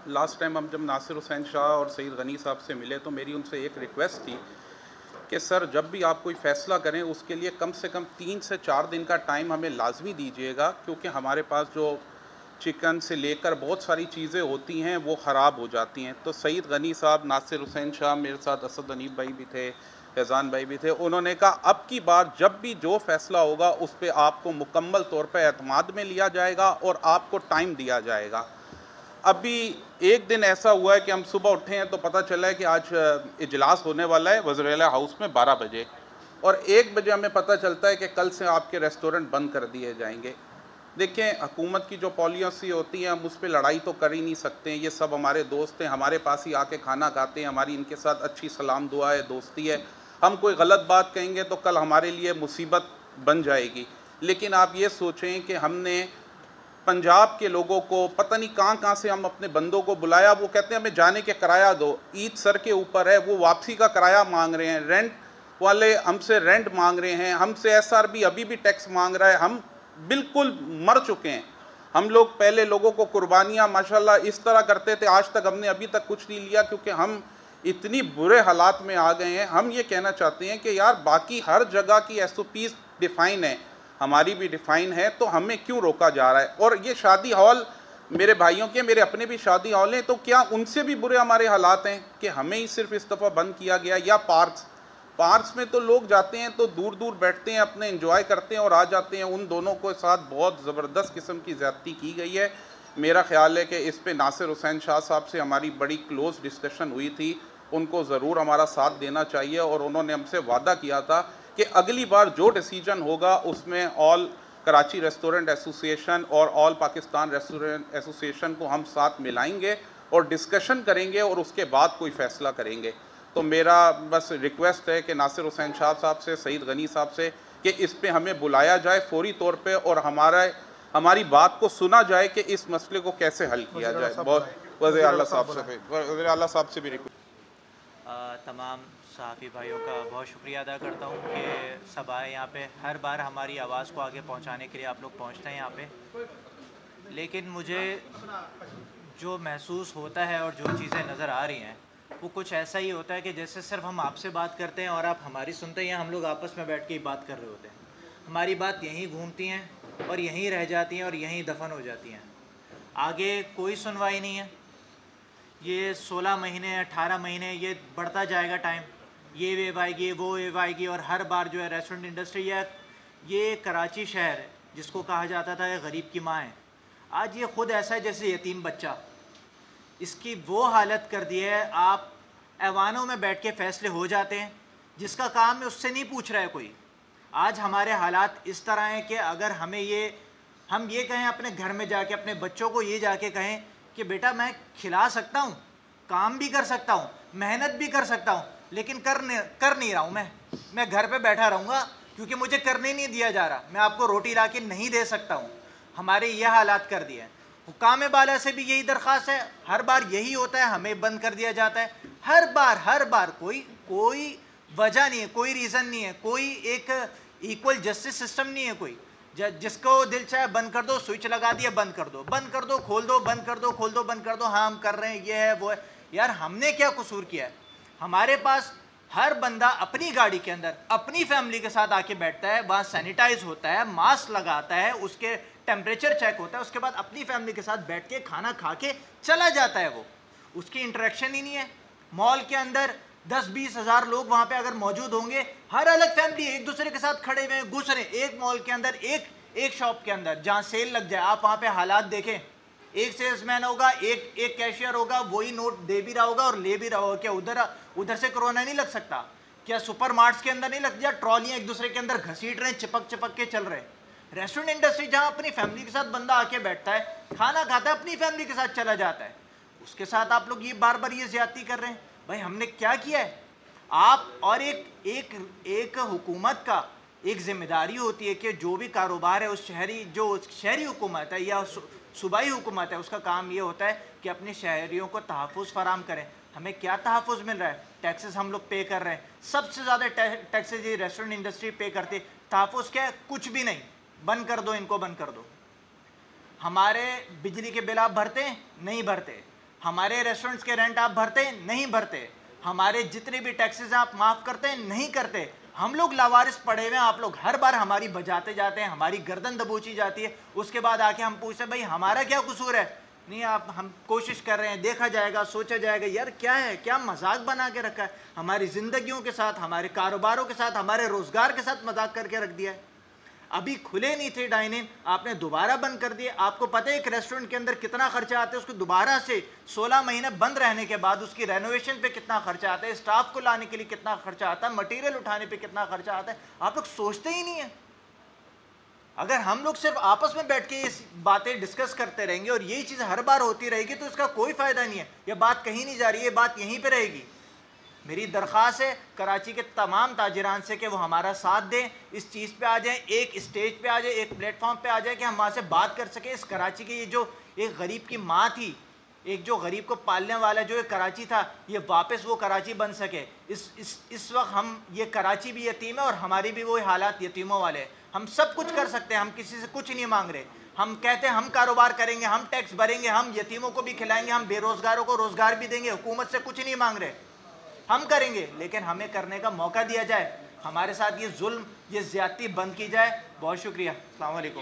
Last time ہم جب ناصر حسین شاہ اور سعید غنی صاحب سے ملے تو میری ان سے ایک ریکویسٹ تھی کہ سر جب بھی آپ کوئی فیصلہ کریں اس کے لیے کم سے کم 3 سے 4 دن کا ٹائم ہمیں لازمی دیجیے گا، کیونکہ ہمارے پاس جو چکن سے لے کر بہت ساری چیزیں ہوتی ہیں وہ خراب ہو جاتی ہیں۔ تو سعید غنی صاحب، ناصر حسین شاہ، میرے ساتھ اسد حنیف بھائی بھی تھے، فیضان بھائی بھی تھے، انہوں نے کہا اب کی بار جب بھی جو فیصلہ ہوگا اس پہ آپ کو مکمل طور پہ اعتماد میں لیا جائے گا اور آپ کو ٹائم دیا جائے گا۔ ابھی ایک دن ایسا ہوا ہے کہ ہم صبح اٹھے ہیں تو پتہ چلا ہے کہ آج اجلاس ہونے والا ہے وزیر اعلیٰ ہاؤس میں 12 بجے، اور 1 بجے ہمیں پتہ چلتا ہے کہ کل سے آپ کے ریسٹورنٹ بند کر دیے جائیں گے۔ دیکھیں، حکومت کی جو پالیسی ہوتی ہے ہم اس پہ لڑائی تو کر ہی نہیں سکتے ہیں، یہ سب ہمارے دوست ہیں، ہمارے پاس ہی آ کے کھانا کھاتے ہیں، ہماری ان کے ساتھ اچھی سلام دعا ہے، دوستی ہے۔ ہم کوئی غلط بات کہیں گے تو کل ہمارے لیے مصیبت بن جائے گی۔ لیکن آپ یہ سوچیں کہ ہم نے پنجاب کے لوگوں کو پتہ نہیں کہاں سے ہم اپنے بندوں کو بلایا، وہ کہتے ہیں ہمیں جانے کے کرایہ دو، عید سر کے اوپر ہے، وہ واپسی کا کرایہ مانگ رہے ہیں، رینٹ والے ہم سے رینٹ مانگ رہے ہیں، ہم سے ایس آر بی ابھی بھی ٹیکس مانگ رہا ہے، ہم بالکل مر چکے ہیں۔ ہم لوگ پہلے لوگوں کو قربانیاں ماشاءاللہ اس طرح کرتے تھے، آج تک ہم نے ابھی تک کچھ نہیں لیا، کیونکہ ہم اتنی برے حالات میں آ گئے ہیں۔ ہم یہ کہنا چاہتے ہیں کہ یار باقی ہر جگہ کی ایس او پیز ڈیفائن ہے، ہماری بھی ڈیفائن ہے، تو ہمیں کیوں روکا جا رہا ہے؟ اور یہ شادی ہال میرے بھائیوں کے، میرے اپنے بھی شادی ہال ہیں، تو کیا ان سے بھی برے ہمارے حالات ہیں کہ ہمیں ہی صرف اس دفعہ بند کیا گیا؟ یا پارکس میں تو لوگ جاتے ہیں تو دور دور بیٹھتے ہیں، اپنے انجوائے کرتے ہیں اور آ جاتے ہیں، ان دونوں کے ساتھ بہت زبردست قسم کی زیادتی کی گئی ہے۔ میرا خیال ہے کہ اس پہ ناصر حسین شاہ صاحب سے ہماری بڑی کلوز ڈسکشن ہوئی تھی، ان کو ضرور ہمارا ساتھ دینا چاہیے، اور انہوں نے ہم سے وعدہ کیا تھا کہ اگلی بار جو ڈیسیجن ہوگا اس میں آل کراچی ریسٹورنٹ ایسوسی ایشن اور آل پاکستان ریسٹورنٹ ایسوسی ایشن کو ہم ساتھ ملائیں گے اور ڈسکشن کریں گے اور اس کے بعد کوئی فیصلہ کریں گے۔ تو میرا بس ریکویسٹ ہے کہ ناصر حسین شاہ صاحب سے، سعید غنی صاحب سے، کہ اس پہ ہمیں بلایا جائے فوری طور پہ اور ہماری بات کو سنا جائے کہ اس مسئلے کو کیسے حل کیا جائے۔ وزیر اعلیٰ صاحب سے بھی ریکویسٹ۔ تمام صحافی بھائیوں کا بہت شکریہ ادا کرتا ہوں کہ سب آئے یہاں پہ، ہر بار ہماری آواز کو آگے پہنچانے کے لیے آپ لوگ پہنچتے ہیں یہاں پہ، لیکن مجھے جو محسوس ہوتا ہے اور جو چیزیں نظر آ رہی ہیں وہ کچھ ایسا ہی ہوتا ہے کہ جیسے صرف ہم آپ سے بات کرتے ہیں اور آپ ہماری سنتے ہیں، ہم لوگ آپس میں بیٹھ کے ہی بات کر رہے ہوتے ہیں، ہماری بات یہیں گھومتی ہیں اور یہیں رہ جاتی ہیں اور یہیں دفن ہو جاتی ہیں، آگے کوئی سنوائی نہیں ہے۔ یہ 16 مہینے 18 مہینے یہ بڑھتا جائے گا ٹائم، یہ ویو آئے گی، وہ ویو آئے گی، اور ہر بار جو ہے ریسٹورنٹ انڈسٹری ہے، یہ کراچی شہر ہے جس کو کہا جاتا تھا کہ غریب کی ماں ہے، آج یہ خود ایسا ہے جیسے یتیم بچہ، اس کی وہ حالت کر دی ہے۔ آپ ایوانوں میں بیٹھ کے فیصلے ہو جاتے ہیں، جس کا کام ہے اس سے نہیں پوچھ رہا ہے کوئی۔ آج ہمارے حالات اس طرح ہیں کہ اگر ہم یہ کہیں اپنے گھر میں جا کے، اپنے بچوں کو یہ جا کے کہیں کہ بیٹا میں کھلا سکتا ہوں، کام بھی کر سکتا ہوں، محنت بھی کر سکتا ہوں، لیکن کر نہیں رہا ہوں، میں گھر پہ بیٹھا رہوں گا کیونکہ مجھے کرنے نہیں دیا جا رہا، میں آپ کو روٹی لا کے نہیں دے سکتا ہوں، ہمارے یہ حالات کر دیے ہیں۔ حکام بالا سے بھی یہی درخواست ہے، ہر بار یہی ہوتا ہے، ہمیں بند کر دیا جاتا ہے، ہر بار کوئی وجہ نہیں ہے، کوئی ریزن نہیں ہے، کوئی ایک ایکول جسٹس سسٹم نہیں ہے، کوئی جس کو دل چاہے بند کر دو، سوئچ لگا دیا بند کر دو، بند کر دو کھول دو، بند کر دو کھول دو، بند کر دو، ہاں ہم کر رہے ہیں، یہ ہے وہ ہے۔ یار ہم نے کیا قصور کیا ہے؟ ہمارے پاس ہر بندہ اپنی گاڑی کے اندر اپنی فیملی کے ساتھ آ کے بیٹھتا ہے، وہاں سینیٹائز ہوتا ہے، ماسک لگاتا ہے، اس کے ٹیمپریچر چیک ہوتا ہے، اس کے بعد اپنی فیملی کے ساتھ بیٹھ کے کھانا کھا کے چلا جاتا ہے، وہ اس کی انٹریکشن ہی نہیں ہے۔ مال کے اندر 10-20 ہزار لوگ وہاں پہ اگر موجود ہوں گے، ہر الگ فیملی ایک دوسرے کے ساتھ کھڑے ہوئے ہیں، گھس رہے ہیں ایک مال کے اندر، ایک شاپ کے اندر جہاں سیل لگ جائے، آپ وہاں پہ حالات دیکھیں، ایک سیلز مین ہوگا، ایک کیشیئر ہوگا، وہی نوٹ دے بھی رہا ہوگا اور لے بھی رہا ہوگا۔ کیا ادھر سے کرونا نہیں لگ سکتا؟ کیا سپر مارٹس کے اندر نہیں لگ جائے؟ ٹرالیاں ایک دوسرے کے اندر گھسیٹ رہے ہیں، چپک کے چل رہے ہیں۔ ریسٹورنٹ انڈسٹری جہاں اپنی فیملی کے ساتھ بندہ آ کے بیٹھتا ہے، کھانا کھاتا ہے، اپنی فیملی کے ساتھ چلا جاتا ہے، اس کے ساتھ آپ لوگ یہ بار بار یہ زیادتی کر رہے ہیں۔ بھائی ہم نے کیا کیا ہے؟ آپ اور ایک حکومت کا ایک ذمہ داری ہوتی ہے کہ جو بھی کاروبار ہے جو شہری حکومت ہے یا صوبائی حکومت ہے، اس کا کام یہ ہوتا ہے کہ اپنے شہریوں کو تحفظ فراہم کریں۔ ہمیں کیا تحفظ مل رہا ہے؟ ٹیکسز ہم لوگ پے کر رہے ہیں، سب سے زیادہ ٹیکسز یہ ریسٹورنٹ انڈسٹری پے کرتے۔ تحفظ کیا ہے؟ کچھ بھی نہیں، بند کر دو ان کو، بند کر دو۔ ہمارے بجلی کے بل آپ بھرتے ہیں؟ نہیں بھرتے۔ ہمارے ریسٹورنٹس کے رینٹ آپ بھرتے ہیں نہیں بھرتے, ہمارے جتنے بھی ٹیکسز آپ معاف کرتے ہیں نہیں کرتے. ہم لوگ لاوارث پڑے ہوئے ہیں, آپ لوگ ہر بار ہماری بجاتے جاتے ہیں, ہماری گردن دبوچی جاتی ہے, اس کے بعد آ کے ہم پوچھتے ہیں بھائی ہمارا کیا قصور ہے. نہیں آپ, ہم کوشش کر رہے ہیں, دیکھا جائے گا, سوچا جائے گا. یار کیا ہے, کیا مذاق بنا کے رکھا ہے ہماری زندگیوں کے ساتھ, ہمارے کاروباروں کے ساتھ, ہمارے روزگار کے ساتھ مذاق کر کے رکھ دیا ہے. ابھی کھلے نہیں تھے ڈائن ان, آپ نے دوبارہ بند کر دیے. آپ کو پتہ ہے ایک ریسٹورنٹ کے اندر کتنا خرچہ آتا ہے, اس کو دوبارہ سے 16 مہینے بند رہنے کے بعد اس کی رینوویشن پہ کتنا خرچہ آتا ہے, اسٹاف کو لانے کے لیے کتنا خرچہ آتا ہے, مٹیریل اٹھانے پہ کتنا خرچہ آتا ہے. آپ لوگ سوچتے ہی نہیں ہیں. اگر ہم لوگ صرف آپس میں بیٹھ کے یہ باتیں ڈسکس کرتے رہیں گے اور یہی چیز ہر بار ہوتی رہے گی تو اس کا کوئی فائدہ نہیں ہے. یہ بات کہیں نہیں جا رہی ہے, یہ بات یہیں پہ رہے گی. میری درخواست ہے کراچی کے تمام تاجران سے کہ وہ ہمارا ساتھ دیں, اس چیز پہ آ جائیں, ایک اسٹیج پہ آ جائیں, ایک پلیٹ فارم پہ آ جائیں کہ ہم وہاں سے بات کر سکیں. اس کراچی کے یہ جو ایک غریب کی ماں تھی, ایک جو غریب کو پالنے والا جو ایک کراچی تھا, یہ واپس وہ کراچی بن سکے. اس وقت ہم, یہ کراچی بھی یتیم ہے اور ہماری بھی وہی حالات یتیموں والے ہیں. ہم سب کچھ کر سکتے ہیں, ہم کسی سے کچھ نہیں مانگ رہے. ہم کہتے ہیں ہم کاروبار کریں گے, ہم ٹیکس بھریں گے, ہم یتیموں کو بھی کھلائیں گے, ہم بے روزگاروں کو روزگار بھی دیں گے, حکومت سے کچھ نہیں مانگ رہے. ہم کریں گے, لیکن ہمیں کرنے کا موقع دیا جائے, ہمارے ساتھ یہ ظلم, یہ زیادتی بند کی جائے. بہت شکریہ. السلام علیکم.